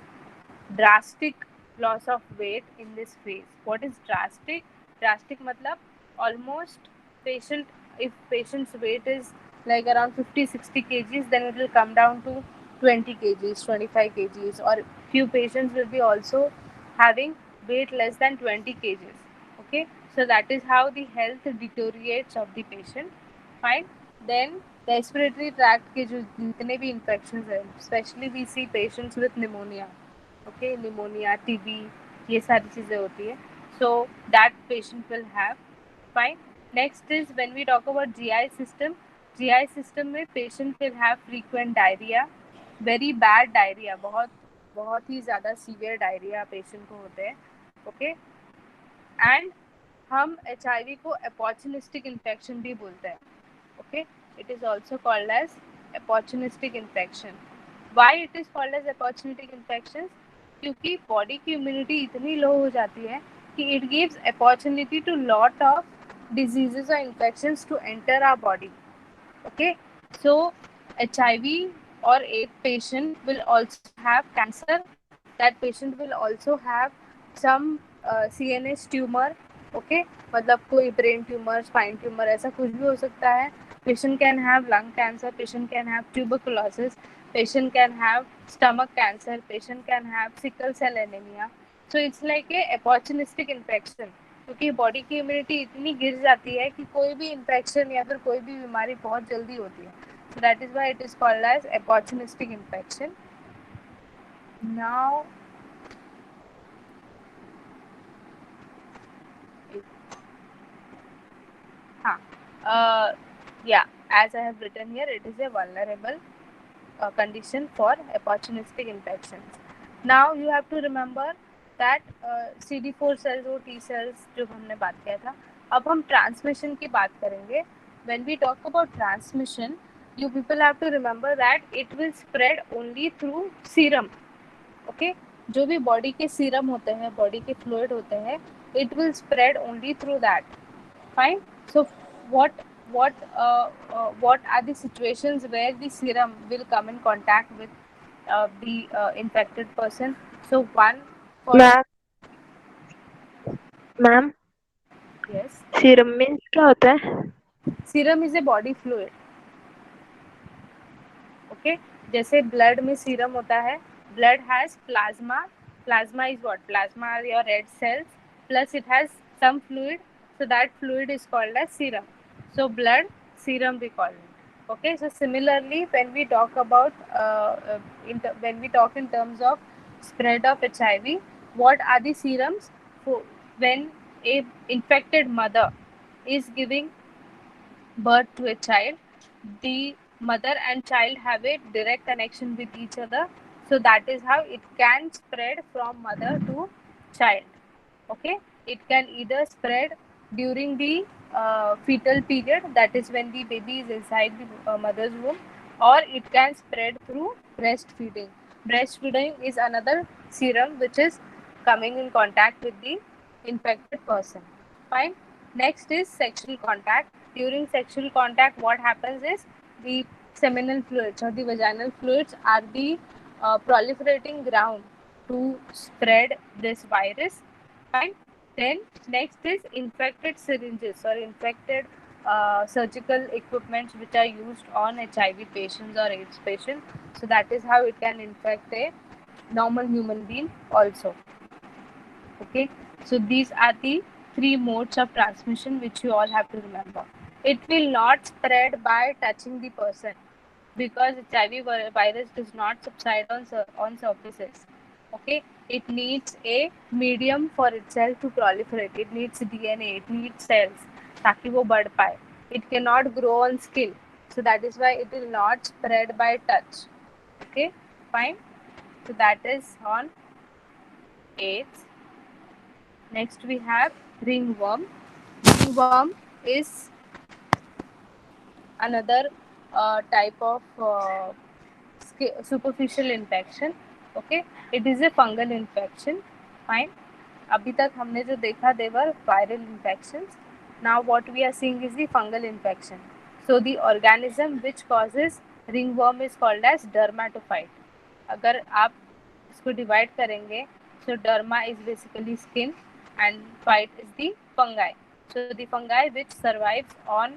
drastic loss of weight in this phase. What is drastic? Drastic matlab almost patient, if patient's weight is like around 50-60 kgs, then it will come down to 20 kgs, 25 kgs, or few patients will be also having weight less than 20 kgs. Okay, so that is how the health deteriorates of the patient. Fine. Then respiratory tract के जो जितने भी infection हैं, specially we see patients with pneumonia, okay, pneumonia, TB, ये सारी चीज़ें होती है. So that patient will have. Fine. Next is when we talk about GI system. GI system में patient will have frequent diarrhoea, very bad diarrhoea, बहुत बहुत ही ज़्यादा severe diarrhoea patient को होते हैं. ओके. एंड हम HIV को अपॉर्चुनिस्टिक इन्फेक्शन भी बोलते हैं. Okay, it is also called as opportunistic infection. Why it is called as opportunistic infections? क्योंकि बॉडी की इम्यूनिटी इतनी लो हो जाती है कि it gives opportunity to lot of diseases or infections to enter our body. Okay, so HIV or AIDS patient will also have cancer. That patient will also have some CNS tumor. Okay, मतलब कोई brain tumour, spine tumour, ऐसा कुछ भी हो सकता है. Patient can have lung cancer, patient can have tuberculosis, patient can have stomach cancer, patient can have sickle cell anemia. So it's like a opportunistic infection, क्योंकि body की immunity इतनी गिर जाती है कि कोई भी इन्फेक्शन या फिर कोई भी बीमारी बहुत जल्दी होती है. So that is why it is called as opportunistic infection. Now, yeah, as I have written here, it is a vulnerable condition for opportunistic infections. Now you have to remember that CD4 cells और T cells जो हमने बात किया था. अब हम transmission की बात करेंगे. When we talk about transmission, you people have to remember that it will spread only through serum. Okay, जो भी बॉडी के सीरम होते हैं, बॉडी के फ्लूइड होते हैं, it will spread only through that. Fine. So what are the situations where the serum will come in contact with the infected person? So one, for ma'am ma'am yes, serum means क्या होता है? serum is a body fluid. Okay, जैसे blood में serum होता है, blood has plasma. Plasma is what? Plasma are your red cells plus it has some fluid, so that fluid is called as serum. So blood serum we call it. Okay, so similarly when we talk about when we talk in terms of spread of HIV, what are the serums? For when a infected mother is giving birth to a child, the mother and child have a direct connection with each other. So that is how it can spread from mother to child. Okay, it can either spread during the fetal period, that is when the baby is inside the mother's womb, or it can spread through breastfeeding. Breastfeeding is another serum which is coming in contact with the infected person. Fine. Next is sexual contact. During sexual contact, what happens is the seminal fluids or the vaginal fluids are the proliferating ground to spread this virus. Fine. Then next is infected syringes or infected surgical equipments which are used on HIV patients or AIDS patients. So that is how it can infect a normal human being also. Okay, so these are the three modes of transmission which you all have to remember. It will not spread by touching the person because HIV virus does not subside on surfaces. Okay, it needs a medium for itself to proliferate. It needs DNA, it needs cells ताकि वो बढ़ पाए. It cannot grow on skin, so that is why it will not spread by touch. Okay, fine. So that is on AIDS. Next we have ringworm. Ringworm is another type of superficial infection. Okay, it is a fungal infection. Fine. अभी तक हमने जो देखा they were viral infections. Now what we are seeing is the fungal infection. So the organism which causes ringworm is called as dermatophyte. अगर आप इसको divide करेंगे, so derma is basically skin and phyte is the fungi. So the fungi which survives on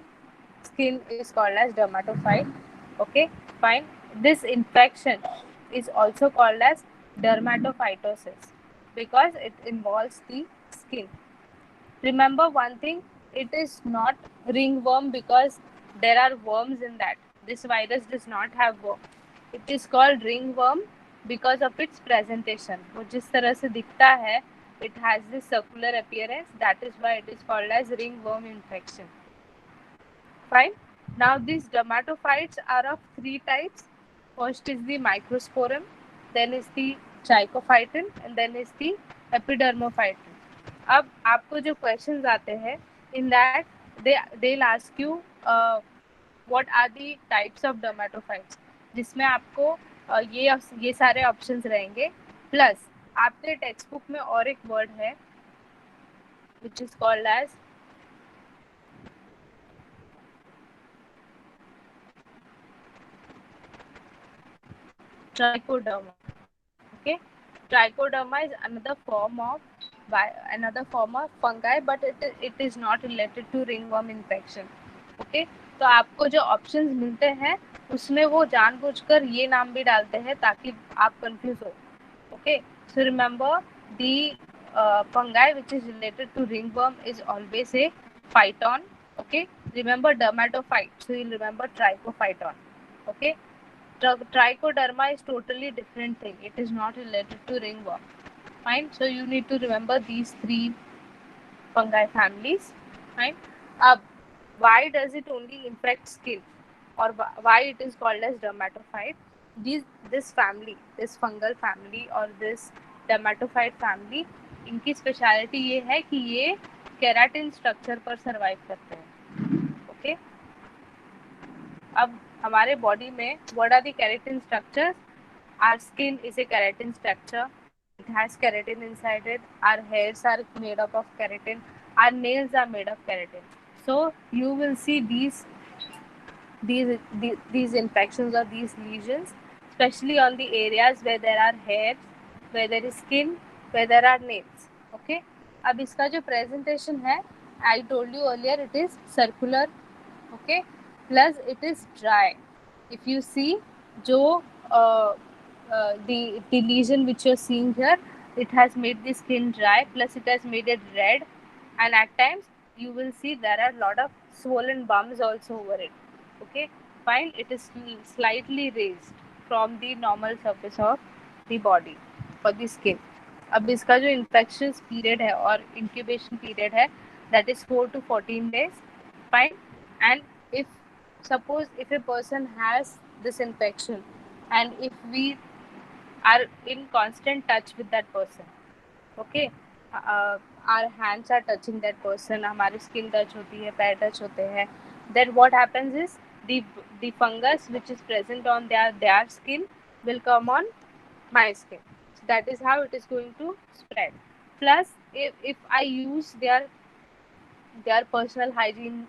skin is called as dermatophyte. Okay, fine. This infection is also called as dermatophytosis because it involves the skin. Remember one thing, it is not ringworm because there are worms in that. This virus does not have worm. It is called ringworm because of its presentation. वो जिस तरह से दिखता है, it has this circular appearance. That is why it is called as ringworm infection. Fine. Now these dermatophytes are of three types. First is the microsporum, then is the trichophyton, and then is the epidermophyton. अब आपको जो questions आते हैं in that they'll ask you what are the types of dermatophytes, जिसमें आपको ये सारे options रहेंगे. प्लस आपके टेक्स्ट बुक में और एक वर्ड है which is called as trichoderma. Okay, trichoderma is another form of fungi, but it is not related to ringworm infection. Okay, तो आपको जो ऑप्शंस मिलते हैं उसमें वो जानबूझकर ये नाम भी डालते हैं ताकि आप कंफ्यूज हो. Okay, so remember the fungi which is related to ringworm is always a phyton. Okay, remember dermatophyte, so you'll remember trichophyton. Okay, trichoderma is totally different thing. It is not related to ringworm. Fine. So you need to remember these three fungi families. Fine. Why does it only infect skin, or why it is called as dermatophyte? This family, this fungal family or this dermatophyte family, इनकी speciality ये है कि ये keratin structure पर survive करते हैं. Okay, अब हमारे बॉडी में what are the keratin structures? Our skin is a keratin structure. It has keratin inside it. Our hairs are made up of keratin. Our nails are made of keratin. So you will see these infections or these lesions, especially on the areas where there are hairs, where there is skin, where there are nails. Okay. अब इसका जो presentation है, I told you earlier, it is circular. Okay. Plus it is dry. If you see, जो the lesion which you're seeing here, it has made the skin dry, plus it has made it red, and at times you will see there are a lot of swollen bumps also over it. Okay, fine. It is slightly raised from the normal surface of the body for the skin. अब इसका जो infection period है और incubation period है, that is 4 to 14 days. Fine. And if suppose if a person has this infection and if we are in constant touch with that person, okay, our hands are touching that person, हमारी skin touch होती है, पैर touch होते हैं, then what happens is the fungus which is present on their skin will come on my skin. So that is how it is going to spread. Plus if I use their personal hygiene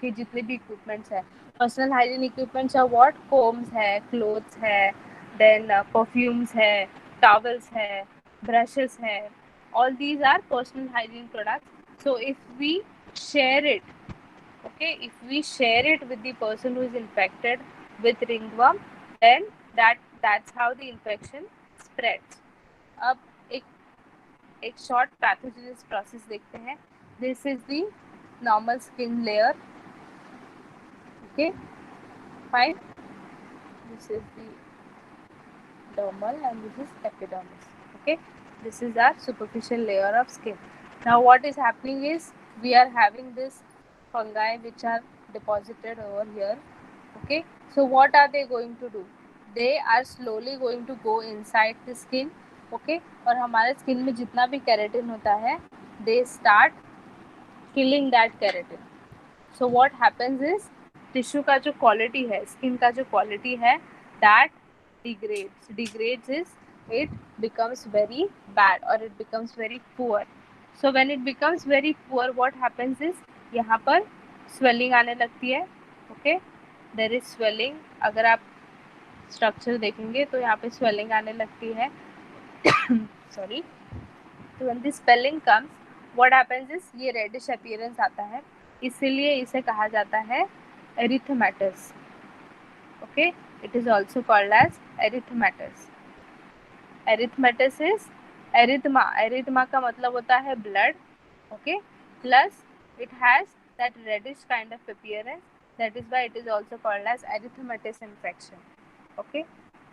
के जितने भी equipments है, personal hygiene equipments are what? Combs है, clothes है, then perfumes है, towels है, brushes है. All these are personal hygiene products. So if we share it, okay, if we share it with the person who is infected with ringworm, then that's how the infection spreads. अब एक short pathogenesis process देखते हैं. This is the normal skin layer. Okay, fine. This is the dermal and this is epidermis. Okay, this is our superficial layer of skin. Now what is happening is we are having this fungi which are deposited over here. Okay, so what are they going to do? They are slowly going to go inside the skin. Okay, और हमारे skin में जितना भी keratin होता है, they start killing that keratin. So what happens is tissue का जो quality है, स्किन का जो क्वालिटी है, that degrades is it becomes very bad or it becomes very poor. So when it becomes very poor, what happens is यहाँ पर swelling आने लगती है. Okay, देयर इज स्वेलिंग, अगर आप स्ट्रक्चर देखेंगे तो यहाँ पे स्वेलिंग आने लगती है सॉरी। तो when the swelling comes, what happens is ये रेडिश अपीयरेंस आता है, इसीलिए इसे कहा जाता है erythematous. Okay, it is also called as erythematous. Erythematous is erythema, erythema का मतलब होता है blood, okay, plus it has that reddish kind of appearance, that is why it is also called as erythematous infection. Okay,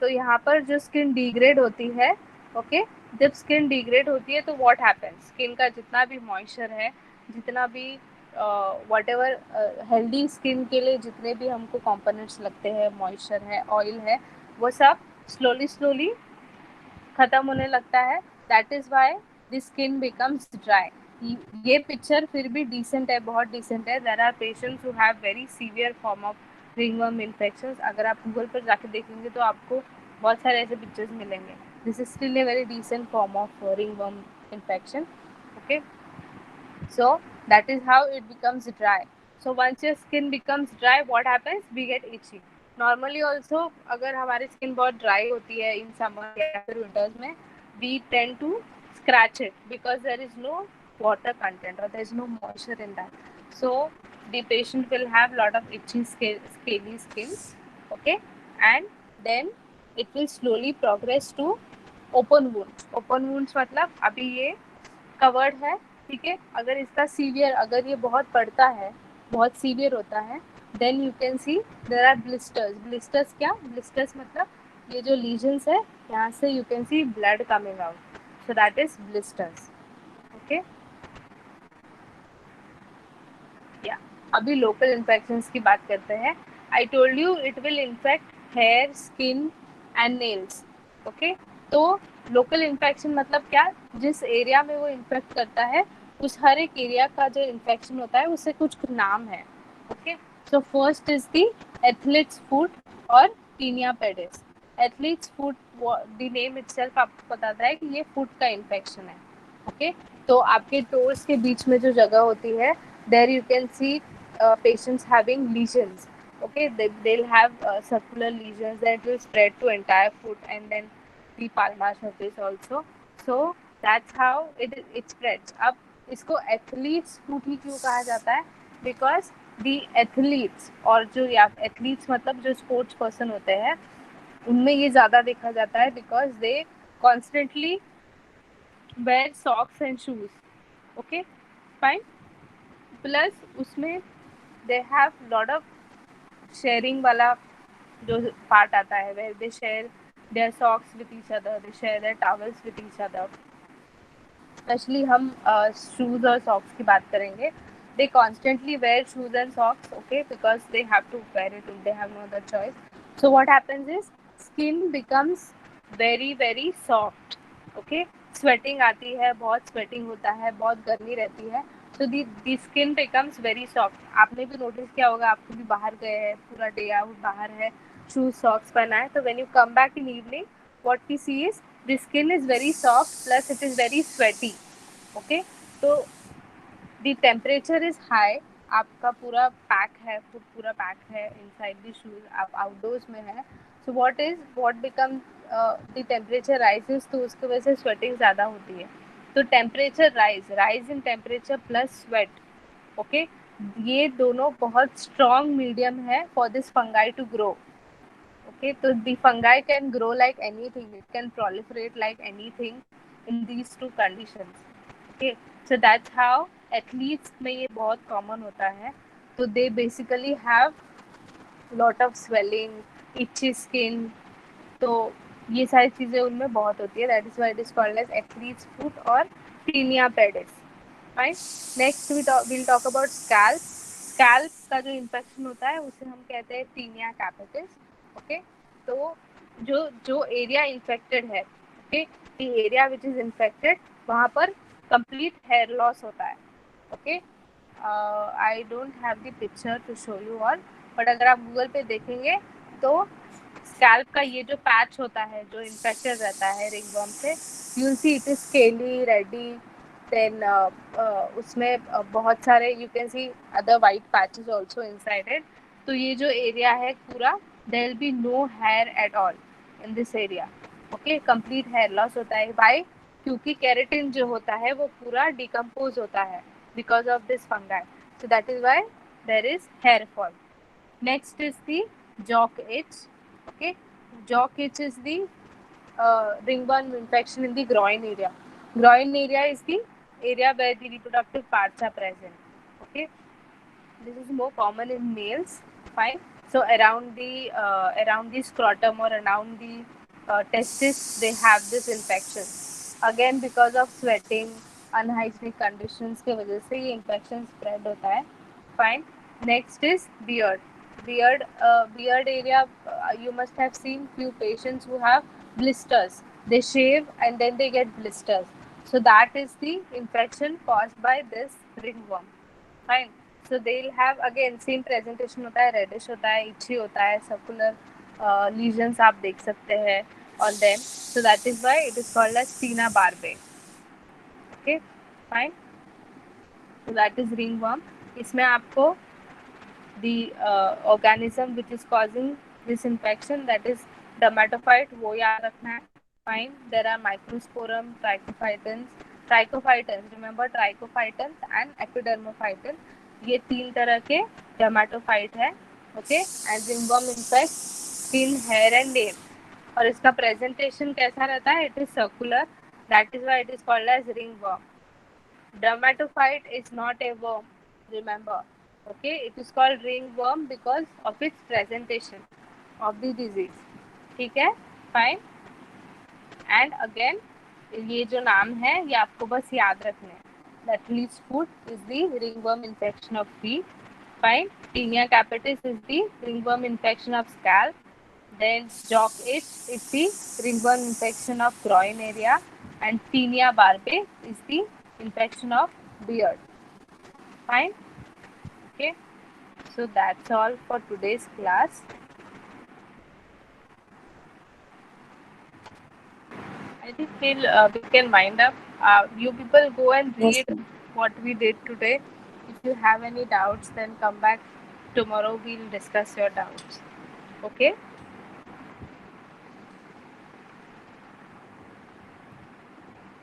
तो यहाँ पर जो skin degrade होती है, ओके, जब स्किन डिग्रेड होती है तो व्हाट हैपेंस, स्किन का जितना भी मॉइस्चर है, जितना भी वट एवर हेल्दी स्किन के लिए जितने भी हमको कंपोनेंट्स लगते हैं, मॉइस्चर है, ऑयल है, वो सब स्लोली स्लोली खत्म होने लगता है। That is why the skin becomes dry. ये पिक्चर फिर भी डिसेंट है, बहुत डिसेंट है। There are patients who have very severe form of ringworm infection. अगर आप गूगल पर जाके देखेंगे तो आपको बहुत सारे ऐसे पिक्चर्स मिलेंगे। This is still a very decent form of ringworm infection. Okay, so that is how it becomes dry. So once your skin becomes dry, what happens, we get itchy. Normally also अगर हमारी skin बहुत dry होती है in summer या फिर winters में, we tend to scratch it because there is no water content or there is no moisture in that. So the patient will have lot of itchy scaly skin, okay, and then it will slowly progress to open wounds. Open wounds मतलब अभी ये covered है, ठीक है, अगर इसका severe, अगर ये बहुत पड़ता है, बहुत सीवियर होता है, then you can see there are blisters. Blisters क्या, ब्लिस्टर्स मतलब ये जो लीजन्स है, यहाँ से you can see blood coming out, so that is blisters. Okay, या अभी लोकल इन्फेक्शंस की बात करते हैं। I told you it will infect hair, skin and nails. Okay, तो लोकल इन्फेक्शन मतलब क्या, जिस एरिया में वो इन्फेक्ट करता है उस हर एक एरिया का जो इन्फेक्शन होता है उससे कुछ नाम है। Okay, so first is the athlete's foot और tinea pedis. Athlete's foot, the name itself आपको बताता है कि ये फुट का इन्फेक्शन है। ओके, तो आपके टोज के बीच में जो जगह होती है, there you can see patients having lesions. Okay, they'll have circular lesions that will spread to entire foot and then the palmar surface also. So that's how it spreads. अब इसको athlete's foot ही क्यों कहा जाता है, because the athletes, और जो या athletes मतलब जो sports person होते हैं, उनमें ये ज़्यादा देखा जाता है because they constantly wear socks and shoes. Okay, fine. Plus उसमें they have lot of sharing वाला जो पार्ट आता है, where they share their socks with each other, they share their towels with each other. Specially हम shoes और socks की बात करेंगे। They constantly wear shoes and socks, okay, because they have to wear it, they have no other choice. So what happens is skin becomes very very soft. Okay, sweating आती है, बहुत sweating होता है, बहुत गर्मी रहती है, तो दी स्किन बिकम्स वेरी सॉफ्ट। आपने भी नोटिस किया होगा, आपको भी बाहर गए हैं, पूरा डे आउट बाहर है, शूज सॉक्स पहना है, तो when you come back in evening, what we see is the skin is very soft plus it is very sweaty. Okay, so the temperature is high, आपका पूरा पैक है, पूरा pack है इनसाइड द शूज, आप outdoors में है, so what become the temperature rises, तो उसकी वजह से स्वेटिंग ज़्यादा होती है। तो temperature rise in temperature plus sweat, okay, ये दोनों बहुत स्ट्रॉन्ग मीडियम है for this fungi to grow. Okay, so the fungi can grow like anything, it can proliferate like anything in these two conditions. Okay, so that's how athletes में ये बहुत common होता है। तो they basically have lot of swelling, itchy skin, तो ये सारी चीज़ें उनमें बहुत होती है। That is why it is called as athlete's foot और tinea pedis. Fine. Next we'll talk about scalp. Scalp का जो इन्फेक्शन होता है उसे हम कहते हैं टीनिया कैपिटिस। ओके, तो जो जो एरिया इन्फेक्टेड है, okay, the area which is infected, वहाँ पर कंप्लीट हेयर लॉस होता है। Okay, I don't have the picture to show you all, but अगर आप गूगल पे देखेंगे तो स्कैल्प का ये जो पैच होता है जो इन्फेक्टेड रहता है रिंगवर्म से, you will see it is scaly, ready, then उसमें बहुत सारे you can see other white patches also inside it. तो ये जो एरिया है पूरा, there will be no hair at all in this area. Okay, complete hair loss होता है. बाय, क्योंकि केराटिन जो होता है वो पूरा डिकम्पोज होता है because of this fungi. So that is why there is hair fall. Next is the jock itch. Okay, jock itch is the ringworm infection in the groin area. Groin area is the area where the reproductive parts are present. Okay, this is more common in males. Fine. So around the scrotum or around the testis, they have this infection. Again, because of sweating, unhygienic conditions के वजह से ये infection spread होता है. Fine. Next is beard. Beard area. You must have seen few patients who have blisters. They shave and then they get blisters. So that is the infection caused by this ringworm. Fine. So they'll have again same presentation होता है, reddish होता है, itchy होता है, circular lesions आप देख सकते हैं on them. So that is why it is called as pinna barbe. Okay, fine. So that is ringworm. इसमें आपको the organism which is causing this infection, that is dermatophyte, वो याद रखना है. Fine. There are microsporum, trichophytans. Remember trichophytans and epidermophytans. ये 3 तरह के dermatophyte है. Okay. And ringworm infects skin, hair and nail. और इसका presentation कैसा रहता है? It is circular. That is why it is called as ringworm. Dermatophyte is not a worm, remember. Okay, it is called ringworm because of its presentation of the disease. ठीक है, fine. And again, ये जो नाम है ये आपको बस याद रखने हैं. That least foot is the ringworm infection of feet. Fine. Tinea capitis is the ringworm infection of scalp. Then jock itch is the ringworm infection of groin area, and tinea barbe is the infection of beard. Fine. Okay. So that's all for today's class. I think we can wind up. You people go and Yes, read ma'am. what we did today. If you have any doubts, then come back tomorrow. We'll discuss your doubts. Okay.